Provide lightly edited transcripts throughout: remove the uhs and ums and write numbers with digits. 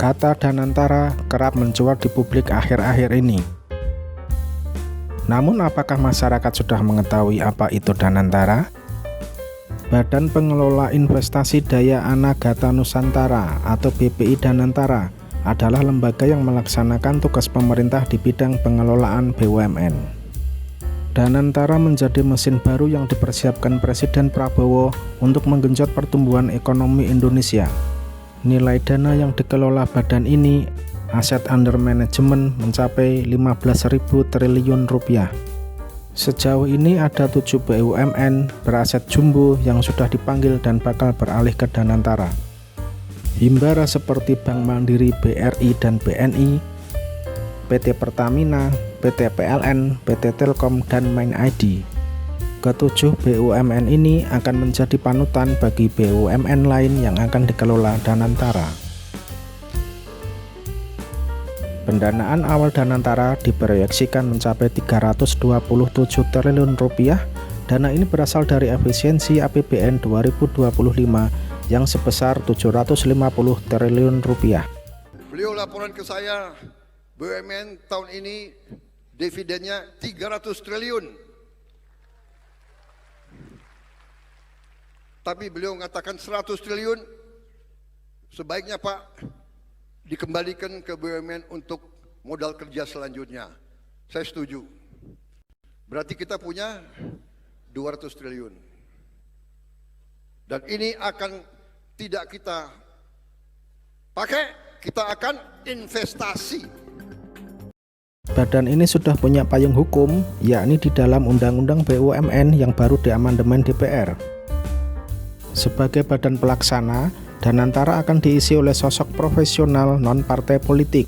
Kata Danantara kerap mencuat di publik akhir-akhir ini. Namun apakah masyarakat sudah mengetahui apa itu Danantara? Badan Pengelola Investasi Daya Anagata Nusantara atau BPI Danantara adalah lembaga yang melaksanakan tugas pemerintah di bidang pengelolaan BUMN. Danantara menjadi mesin baru yang dipersiapkan Presiden Prabowo untuk menggenjot pertumbuhan ekonomi Indonesia. Nilai dana yang dikelola badan ini, aset under management, mencapai 15.000 triliun rupiah. Sejauh ini ada 7 BUMN beraset jumbo yang sudah dipanggil dan bakal beralih ke Danantara. Himbara seperti Bank Mandiri, BRI, dan BNI, PT Pertamina, PT PLN, PT Telkom, dan Main ID. Ketujuh BUMN ini akan menjadi panutan bagi BUMN lain yang akan dikelola Danantara. Pendanaan awal Danantara diproyeksikan mencapai 327 triliun rupiah. Dana ini berasal dari efisiensi APBN 2025 yang sebesar 750 triliun rupiah. Beliau laporan ke saya, BUMN tahun ini dividennya 300 triliun. Tapi beliau mengatakan 100 triliun, sebaiknya Pak dikembalikan ke BUMN untuk modal kerja selanjutnya. Saya setuju. Berarti kita punya 200 triliun. Dan ini akan tidak kita pakai, kita akan investasi. Badan ini sudah punya payung hukum, yakni di dalam Undang-Undang BUMN yang baru diamandemen DPR. Sebagai badan pelaksana, Danantara akan diisi oleh sosok profesional non-partai politik.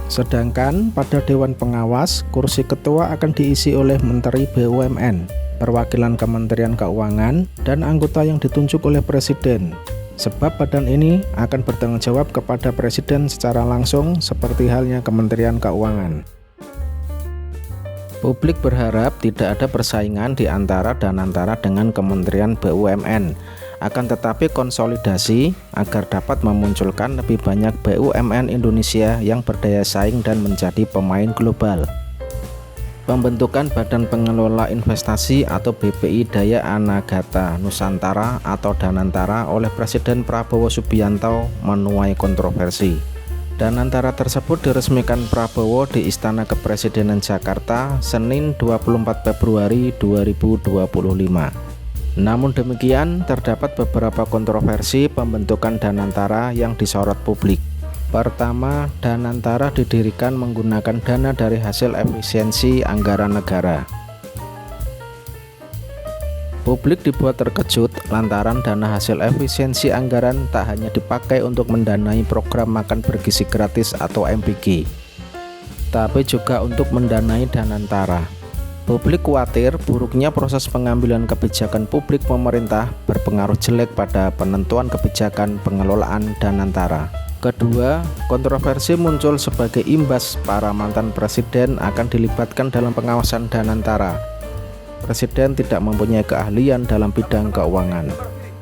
Sedangkan pada Dewan Pengawas, kursi ketua akan diisi oleh Menteri BUMN, perwakilan Kementerian Keuangan, dan anggota yang ditunjuk oleh Presiden. Sebab badan ini akan bertanggung jawab kepada Presiden secara langsung seperti halnya Kementerian Keuangan. Publik berharap tidak ada persaingan di antara Danantara dengan Kementerian BUMN. Akan tetapi konsolidasi agar dapat memunculkan lebih banyak BUMN Indonesia yang berdaya saing dan menjadi pemain global. Pembentukan Badan Pengelola Investasi atau BPI Daya Anagata Nusantara atau Danantara oleh Presiden Prabowo Subianto menuai kontroversi. Danantara tersebut diresmikan Prabowo di Istana Kepresidenan Jakarta Senin 24 Februari 2025. Namun demikian, terdapat beberapa kontroversi pembentukan Danantara yang disorot publik. Pertama, Danantara didirikan menggunakan dana dari hasil efisiensi anggaran negara. Publik dibuat terkejut lantaran dana hasil efisiensi anggaran tak hanya dipakai untuk mendanai program makan bergizi gratis atau MBG, tapi juga untuk mendanai Danantara. Publik khawatir buruknya proses pengambilan kebijakan publik pemerintah berpengaruh jelek pada penentuan kebijakan pengelolaan Danantara. Kedua, kontroversi muncul sebagai imbas para mantan presiden akan dilibatkan dalam pengawasan Danantara. Presiden tidak mempunyai keahlian dalam bidang keuangan.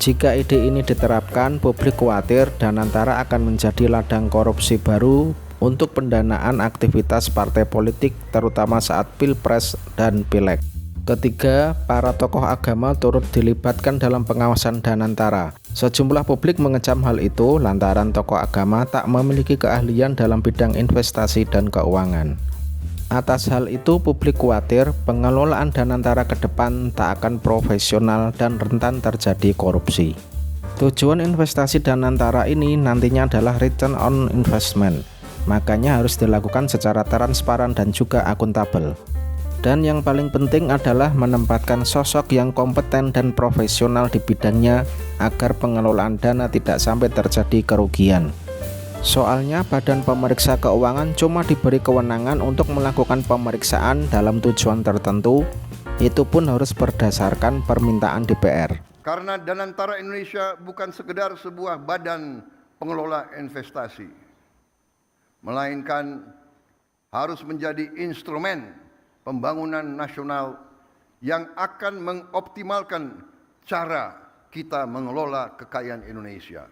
Jika ide ini diterapkan, publik khawatir Danantara akan menjadi ladang korupsi baru untuk pendanaan aktivitas partai politik terutama saat Pilpres dan Pileg. Ketiga, para tokoh agama turut dilibatkan dalam pengawasan Danantara. Sejumlah publik mengecam hal itu lantaran tokoh agama tak memiliki keahlian dalam bidang investasi dan keuangan. Atas hal itu, publik khawatir pengelolaan Danantara ke depan tak akan profesional dan rentan terjadi korupsi. Tujuan investasi Danantara ini nantinya adalah return on investment. Makanya harus dilakukan secara transparan dan juga akuntabel. Dan yang paling penting adalah menempatkan sosok yang kompeten dan profesional di bidangnya agar pengelolaan dana tidak sampai terjadi kerugian. Soalnya Badan Pemeriksa Keuangan cuma diberi kewenangan untuk melakukan pemeriksaan dalam tujuan tertentu, itu pun harus berdasarkan permintaan DPR. Karena Danantara Indonesia bukan sekedar sebuah badan pengelola investasi, melainkan harus menjadi instrumen pembangunan nasional yang akan mengoptimalkan cara kita mengelola kekayaan Indonesia.